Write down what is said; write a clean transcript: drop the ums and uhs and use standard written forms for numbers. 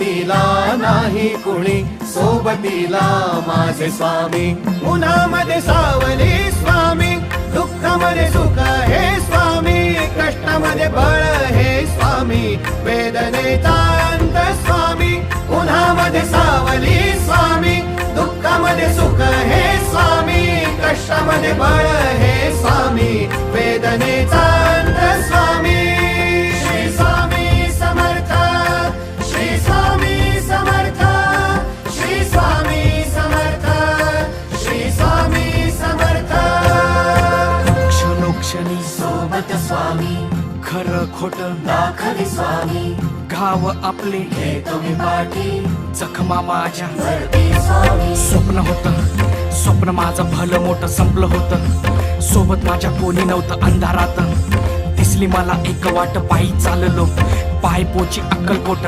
सोबतीला नाही कुणी, सोबतीला माझे स्वामी. उन्हामध्ये सावली स्वामी, दुःखामध्ये सुख हे स्वामी, कष्टामध्ये बळ हे स्वामी, वेदनेचा अंत स्वामी. उन्हामध्ये सावली स्वामी, दुःखामध्ये सुख हे स्वामी, कष्टामध्ये बळ हे स्वामी, वेदनेचा अंत स्वामी. श्री स्वामी समर्थ, श्री स्वामी समर्थ, श्री स्वामी समर्थ, श्री स्वामी समर्थ. क्षणोक्षणी सोबत स्वामी, खरं खोट दाखवी स्वामी, घाव आपले हे तुम्ही पाठी जखमा माझ्या. भरती स्वामी. स्वप्न होतं, स्वप्न माझं भलं मोठं संपलं होतं. सोबत माझ्या कोणी नव्हतं अंधारात. दिसली मला एक वाट, पायी चाललो पाय पोची अक्कलकोट.